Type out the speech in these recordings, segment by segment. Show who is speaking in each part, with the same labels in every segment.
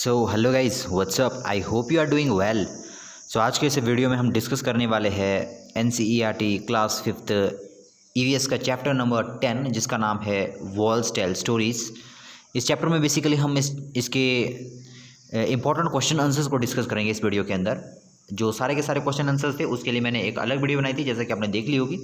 Speaker 1: So hello guys, what's up. I hope you are doing well. So आज के इस video में हम डिस्कस करने वाले हैं NCERT क्लास 5th EVS का चैप्टर नंबर 10 जिसका नाम है वॉल्स टेल स्टोरीज। इस चैप्टर में बेसिकली हम इसके इंपॉर्टेंट क्वेश्चन आंसर्स को डिस्कस करेंगे। इस वीडियो के अंदर जो सारे के सारे क्वेश्चन आंसर्स थे उसके लिए मैंने एक अलग वीडियो बनाई थी, जैसा कि आपने देख ली होगी।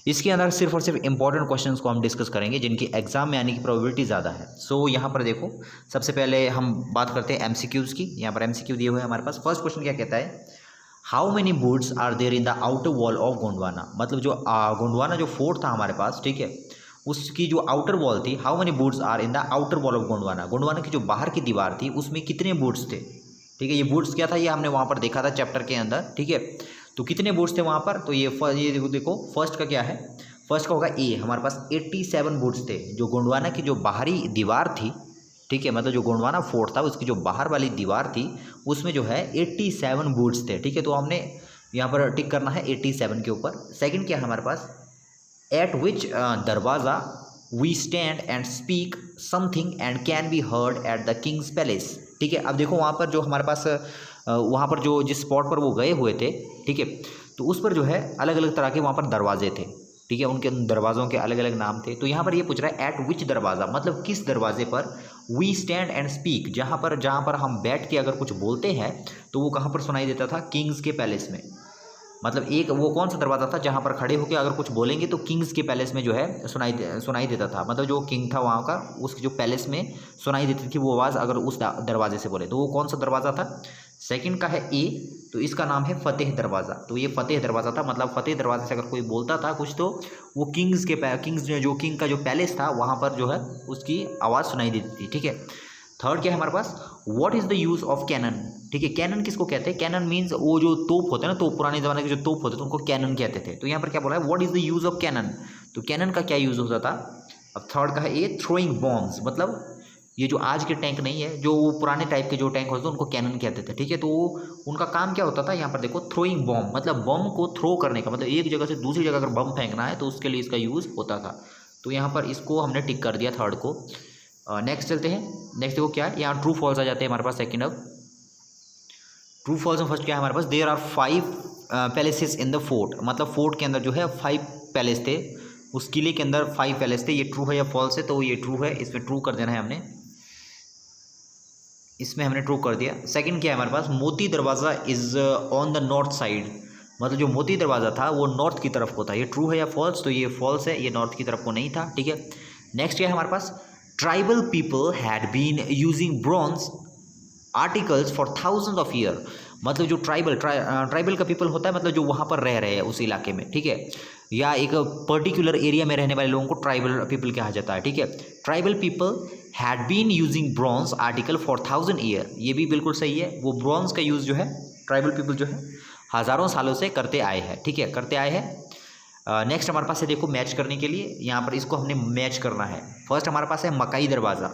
Speaker 1: इसके अंदर सिर्फ और सिर्फ इंपॉर्टेंट क्वेश्चंस को हम डिस्कस करेंगे जिनकी एग्जाम में आने की प्रोबेबिलिटी ज़्यादा है। सो यहाँ पर देखो, सबसे पहले हम बात करते हैं MCQs की। यहाँ पर MCQ दिए हुए हैं हमारे पास। फर्स्ट क्वेश्चन क्या कहता है, how many boots are there in the outer wall of Gondwana. मतलब जो गोंडवाना जो फोर्ट था हमारे पास, ठीक है, उसकी जो आउटर वॉल थी, how many boots are in the outer wall of Gondwana. Gondwana की जो बाहर की दीवार थी उसमें कितने बूट्स थे, ठीक है। ये बूट्स क्या था, ये हमने वहाँ पर देखा था चैप्टर के अंदर, ठीक है। तो कितने बूट्स थे वहाँ पर, तो ये देखो फर्स्ट का क्या है, फर्स्ट का होगा ए। हमारे पास 87 बूट्स थे। जो गोंडवाना की जो बाहरी दीवार थी, ठीक है, मतलब जो गोंडवाना फोर्ट था उसकी जो बाहर वाली दीवार थी उसमें जो है 87 बूट्स थे, ठीक है। तो हमने यहाँ पर टिक करना है 87 के ऊपर। सेकंड क्या है हमारे पास, एट विच दरवाज़ा we stand and speak something and can be heard at the king's palace, ठीक है। अब देखो वहाँ पर जो हमारे पास वहाँ पर जो जिस स्पॉट पर वो गए हुए थे, ठीक है, तो उस पर जो है अलग अलग तरह के वहाँ पर दरवाजे थे, ठीक है। उनके दरवाज़ों के अलग अलग नाम थे। तो यहाँ पर ये पूछ रहा है एट विच दरवाज़ा, मतलब किस दरवाजे पर वी स्टैंड एंड स्पीक, जहाँ पर हम बैठ के अगर कुछ बोलते हैं तो वो कहाँ पर सुनाई देता था, किंग्स के पैलेस में। मतलब एक वो कौन सा दरवाज़ा था जहाँ पर खड़े होकर अगर कुछ बोलेंगे तो किंग्स के पैलेस में जो है सुनाई देता था। मतलब जो किंग था वहाँ का, उसके जो पैलेस में सुनाई देती थी वो आवाज़ अगर उस दरवाजे से बोले। तो वो कौन सा दरवाज़ा था, सेकंड का है ए, तो इसका नाम है फतेह दरवाज़ा। तो ये फतेह दरवाज़ा था, मतलब फतेह दरवाजे से अगर कोई बोलता था कुछ तो वो किंग्स जो किंग का जो पैलेस था वहाँ पर जो है उसकी आवाज़ सुनाई देती थी, ठीक है। थर्ड क्या है हमारे पास, what is the use of cannon, ठीक है। कैनन किसको कहते हैं, कैनन मीन्स वो जो तोप होते हैं ना, तो पुराने ज़माने के जो तोप होते थे उनको कैनन कहते थे। तो यहाँ पर क्या बोला है, what is the use of cannon, तो कैनन का क्या यूज़ होता था। अब थर्ड का है ये थ्रोइंग बॉम्ब्स, मतलब ये जो आज के टैंक नहीं है, जो वो पुराने टाइप के जो टैंक होते थे उनको कैनन कहते थे, ठीक है। तो उनका काम क्या होता था, यहाँ पर देखो थ्रोइंग बॉम्ब, मतलब बम को थ्रो करने का, मतलब एक जगह से दूसरी जगह अगर बम फेंकना है तो उसके लिए इसका यूज़ होता था। तो यहाँ पर इसको हमने टिक कर दिया थर्ड को। नेक्स्ट चलते हैं। नेक्स्ट देखो क्या है, यहाँ ट्रू फॉल्स आ जाते हैं हमारे पास सेकंड। अब ट्रू फॉल्स में फर्स्ट क्या है हमारे पास, there are 5 palaces in the fort, मतलब फोर्ट के अंदर जो है 5 पैलेस थे, उस किले के अंदर 5 पैलेस थे। ये ट्रू है या फॉल्स है, तो ये ट्रू है, इसमें ट्रू कर देना है हमने, इसमें हमने ट्रू कर दिया। सेकंड क्या है हमारे पास, मोती दरवाज़ा is on the north side, मतलब जो मोती दरवाज़ा था वो नॉर्थ की तरफ को था। ये ट्रू है या फॉल्स, तो ये फॉल्स है, ये नॉर्थ की तरफ को नहीं था, ठीक है। नेक्स्ट क्या है हमारे पास, tribal people had been using bronze articles for thousand of year, मतलब जो ट्राइबल का पीपल होता है, मतलब जो वहाँ पर रह रहे हैं उस इलाके में, ठीक है, या एक पर्टिकुलर एरिया में रहने वाले लोगों को ट्राइबल पीपल कहा जाता है, ठीक है। Tribal people had been using bronze article for 1000 year, ये भी बिल्कुल सही है। वो ब्रॉन्ज का यूज़ जो है ट्राइबल पीपल जो है हज़ारों सालों से करते आए हैं, ठीक है, करते आए हैं। नेक्स्ट हमारे पास है, देखो मैच करने के लिए यहाँ पर इसको हमने मैच करना है। फर्स्ट हमारे पास है मकाई दरवाज़ा,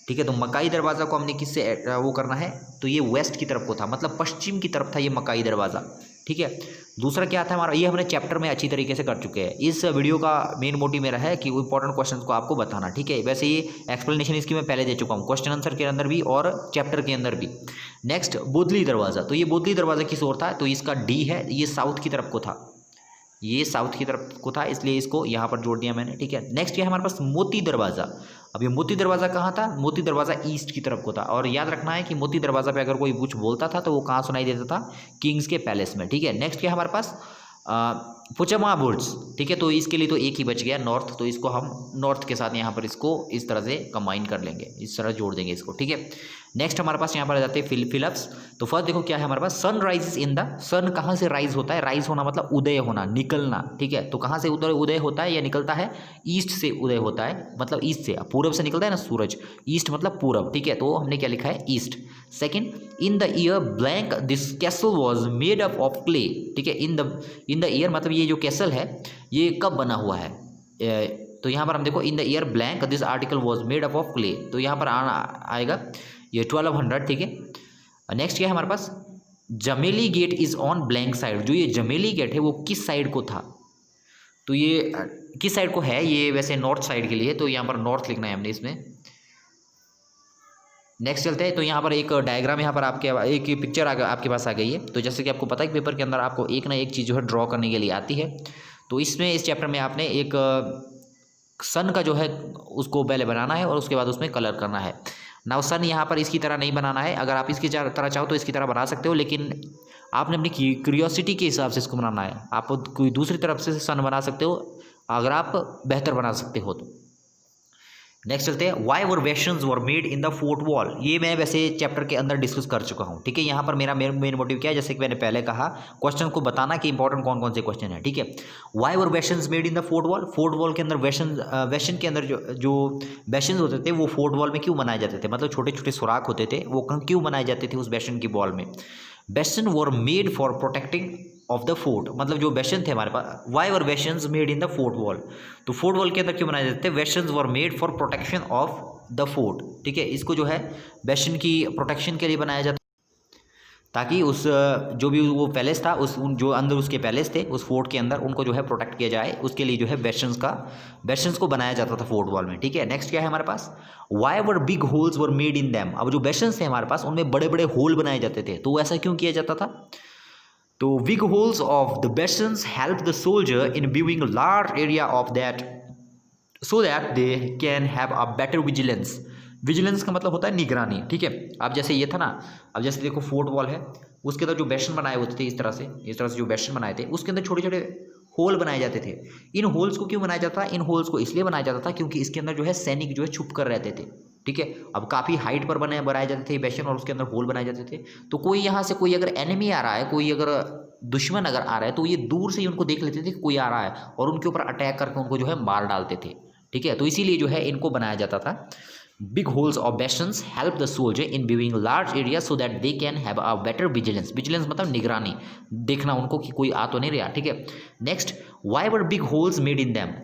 Speaker 1: ठीक है। तो मकाई दरवाज़ा को हमने किससे वो करना है, तो ये वेस्ट की तरफ को था, मतलब पश्चिम की तरफ था ये मकाई दरवाज़ा, ठीक है। दूसरा क्या था हमारा, ये हमने चैप्टर में अच्छी तरीके से कर चुके हैं। इस वीडियो का मेन मोटिव मेरा है कि वो इंपॉर्टेंट क्वेश्चंस को आपको बताना, ठीक है। वैसे ये एक्सप्लेनेशन इसकी मैं पहले दे चुका हूँ, क्वेश्चन आंसर के अंदर भी और चैप्टर के अंदर भी। नेक्स्ट बोदली दरवाज़ा, तो ये बोदली दरवाज़ा किस ओर था, तो इसका डी है, ये साउथ की तरफ को था, ये साउथ की तरफ को था, इसलिए इसको यहाँ पर जोड़ दिया मैंने, ठीक है। नेक्स्ट ये हमारे पास मोती दरवाज़ा। अब ये मोती दरवाज़ा कहाँ था, मोती दरवाज़ा ईस्ट की तरफ को था, और याद रखना है कि मोती दरवाज़ा पे अगर कोई कुछ बोलता था तो वो कहाँ सुनाई देता था, किंग्स के पैलेस में, ठीक है। नेक्स्ट क्या हमारे पास, पुचमा बुर्ज, ठीक है। तो इसके लिए तो एक ही बच गया नॉर्थ, तो इसको हम नॉर्थ के साथ यहाँ पर इसको इस तरह से कंबाइन कर लेंगे, इस तरह जोड़ देंगे इसको, ठीक है। नेक्स्ट हमारे पास यहाँ पर आ जाते हैं फिलप्स। तो फर्स्ट देखो क्या है हमारे पास, सन राइजेस इन द, सन कहाँ से राइज होता है, राइज होना मतलब उदय होना, निकलना, ठीक है। तो कहाँ से उदय होता है या निकलता है, ईस्ट से उदय होता है, मतलब ईस्ट से, पूरब से निकलता है ना सूरज, ईस्ट मतलब पूरब, ठीक है। तो हमने क्या लिखा है, east. Second, in the year blank this castle was made up of clay, ठीक है। इन द ईयर मतलब ये जो कैसल है ये कब बना हुआ है, तो यहाँ पर हम देखो in the year blank this article was made up of clay, तो यहाँ पर आएगा ये 1200, ठीक है। नेक्स्ट क्या है हमारे पास, जमेली gate is on blank side, जो ये जमेली गेट है वो किस साइड को था, तो ये किस साइड को है, ये वैसे नॉर्थ साइड के लिए, तो यहाँ पर नॉर्थ लिखना है हमने इसमें। नेक्स्ट चलते हैं। तो यहाँ पर एक डायग्राम, यहाँ पर आपके एक पिक्चर आपके पास आ गई है। तो जैसे कि आपको पता है कि पेपर के अंदर आपको एक ना एक चीज़ जो है ड्रॉ करने के लिए आती है। तो इसमें इस चैप्टर में आपने एक सन का जो है उसको पहले बनाना है और उसके बाद उसमें कलर करना है। नाउ सन यहाँ पर इसकी तरह नहीं बनाना है, अगर आप इसकी तरह चाहो तो इसकी तरह बना सकते हो, लेकिन आपने अपनी क्यूरियोसिटी के हिसाब से इसको बनाना है। आप कोई दूसरी तरफ से सन बना सकते हो अगर आप बेहतर बना सकते हो तो। नेक्स्ट चलते हैं, why were bastions were made in the fort wall. ये मैं वैसे चैप्टर के अंदर डिस्कस कर चुका हूँ, ठीक है। यहाँ पर मेरा मेन मोटिव क्या है, जैसे कि मैंने पहले कहा, क्वेश्चन को बताना कि इंपॉर्टेंट कौन कौन से क्वेश्चन है, ठीक है। Why were bastions made in the fort wall. Fort wall के अंदर वेशन के अंदर जो वेशंस होते थे वो फोर्ट वॉल में क्यों बनाए जाते थे, मतलब छोटे छोटे सुराख होते थे, वो क्यों बनाए जाते थे उस वेशन की वॉल में। Bastion were made for protecting of the fort, मतलब जो वेशन थे हमारे पास, why were bastions made in the fort wall. तो फोर्ट वॉल के अंदर क्यों बनाए जाते थे, bastions were made for protection of the fort, ठीक है। इसको जो है वेशन की प्रोटेक्शन के लिए बनाया जाता, ताकि उस जो भी वो पैलेस था, जो अंदर उसके पैलेस थे उस फोर्ट के अंदर, उनको जो है प्रोटेक्ट किया जाए, उसके लिए जो है वेशंस को बनाया जाता था फोर्ट वॉल में, ठीक है। नेक्स्ट क्या है हमारे पास, why were big holes were made in them. अब जो वेशंस थे हमारे पास उनमें बड़े बड़े होल बनाए जाते थे, तो ऐसा क्यों किया जाता था। तो big holes of the bastions help the soldier in viewing a large area of that so that they can have a better vigilance। Vigilance का मतलब होता है निगरानी, ठीक है। अब जैसे ये था ना, अब जैसे देखो फोर्ट वॉल है, उसके अंदर जो बेशन बनाए होते थे इस तरह से जो बेशन बनाए थे उसके अंदर छोटे छोटे होल बनाए जाते थे। इन होल्स को क्यों बनाया जाता था, इन होल्स को इसलिए बनाया जाता था क्योंकि इसके अंदर जो है सैनिक जो है छुप कर रहते थे, ठीक है। अब काफ़ी हाइट पर बनाए जाते थे बेशन और उसके अंदर होल बनाए जाते थे। तो कोई यहाँ से कोई अगर एनिमी आ रहा है, कोई अगर दुश्मन अगर आ रहा है, तो ये दूर से ही उनको देख लेते थे कि कोई आ रहा है और उनके ऊपर अटैक करके उनको जो है मार डालते थे, ठीक है। तो इसीलिए जो है इनको बनाया जाता था। Big holes of bastions help the soldier in viewing large area so that they can have a better vigilance. Vigilance मतलब निगरानी, देखना उनको कि कोई आ तो नहीं रहा, ठीक है। Next, why were big holes made in them.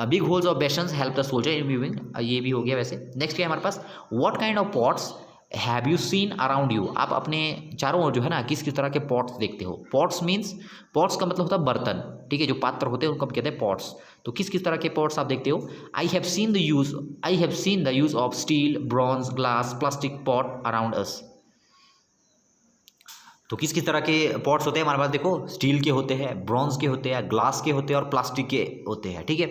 Speaker 1: Big holes of bastions help the soldier in viewing, ये भी हो गया वैसे। नेक्स्ट क्या है हमारे पास, what kind of pots have you seen around you. आप अपने चारों ओर जो है ना किस किस तरह के पॉट्स देखते हो। पॉट्स मीन्स, पॉट्स का मतलब होता है बर्तन, ठीक है। जो पात्र होते हैं उनको हम कहते हैं पॉट्स। तो किस किस तरह के पॉट्स आप देखते हो। I have seen the use of steel, bronze, glass, plastic pot around us. तो किस किस तरह के पॉट्स होते हैं हमारे पास, देखो स्टील के होते हैं, ब्रॉन्ज के होते हैं, ग्लास के होते हैं और प्लास्टिक के होते हैं, ठीक है।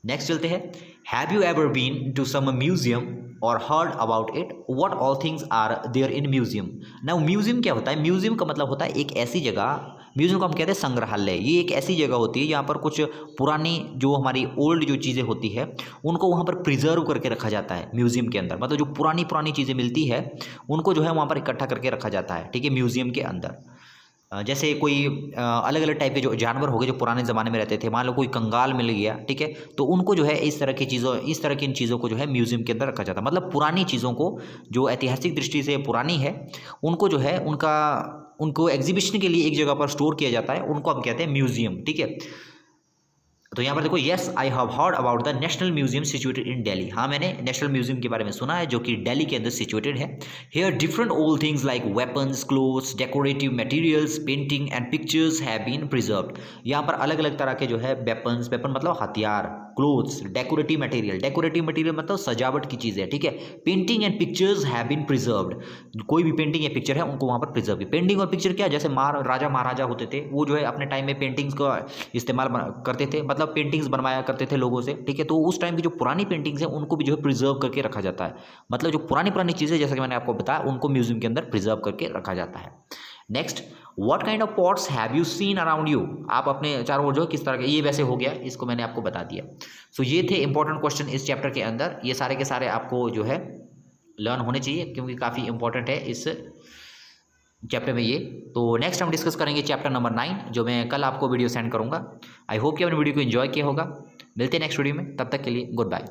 Speaker 1: नेक्स्ट चलते हैं, have you ever been to some museum और heard about it, what all things are there in museum. Now museum क्या होता है, म्यूजियम का मतलब होता है एक ऐसी जगह, म्यूजियम को हम कहते हैं संग्रहालय। ये एक ऐसी जगह होती है जहाँ पर कुछ पुरानी जो हमारी ओल्ड जो चीज़ें होती है उनको वहाँ पर प्रिजर्व करके रखा जाता है म्यूजियम के अंदर। मतलब जो पुरानी चीज़ें मिलती है उनको जो है वहाँ पर इकट्ठा करके रखा जाता है, ठीक है, म्यूजियम के अंदर। जैसे कोई अलग अलग टाइप के जो जानवर हो गए जो पुराने ज़माने में रहते थे, मान लो कोई कंगाल मिल गया, ठीक है, तो उनको जो है इस तरह की इन चीज़ों को जो है म्यूजियम के अंदर रखा जाता है। मतलब पुरानी चीज़ों को जो ऐतिहासिक दृष्टि से पुरानी है उनको जो है उनको एग्जीबिशन के लिए एक जगह पर स्टोर किया जाता है, उनको हम कहते हैं म्यूजियम, ठीक है। तो यहाँ पर देखो, yes I have heard about the national museum situated in Delhi. हाँ, मैंने नेशनल म्यूजियम के बारे में सुना है जो कि दिल्ली के अंदर सिचुएटेड है। Here different old things like weapons, clothes, decorative materials, painting and pictures have been preserved. यहाँ पर अलग अलग तरह के जो है वेपन मतलब हथियार, क्लोथ्स, डेकोरेटिव मटेरियल मतलब सजावट की चीज़ें, ठीक है। Painting and pictures have been preserved, कोई भी पेंटिंग या पिक्चर है उनको वहाँ पर प्रिजर्व की। पेंटिंग और पिक्चर क्या, जैसे राजा महाराजा होते थे वो जो है अपने टाइम में पेंटिंग्स का इस्तेमाल करते थे, मतलब पेंटिंग्स बनवाया करते थे लोगों से, ठीक है। तो उस टाइम की जो पुरानी पेंटिंग्स हैं उनको भी जो है प्रिजर्व करके रखा जाता है। मतलब जो पुरानी चीज़ें जैसा कि मैंने आपको बताया उनको म्यूजियम के अंदर प्रिजर्व करके रखा जाता है। Next, what kind of pots have you seen around you. आप अपने चारों ओर जो है किस तरह के, ये वैसे हो गया, इसको मैंने आपको बता दिया। सो ये थे इंपॉर्टेंट क्वेश्चन इस चैप्टर के अंदर। ये सारे के सारे आपको जो है लर्न होने चाहिए क्योंकि काफ़ी इंपॉर्टेंट है इस चैप्टर में ये। तो नेक्स्ट हम डिस्कस करेंगे चैप्टर नंबर 9, जो मैं कल आपको वीडियो सेंड करूँगा। आई होप कि आपने वीडियो को एंजॉय किया होगा। मिलते हैं नेक्स्ट वीडियो में, तब तक के लिए गुड बाय।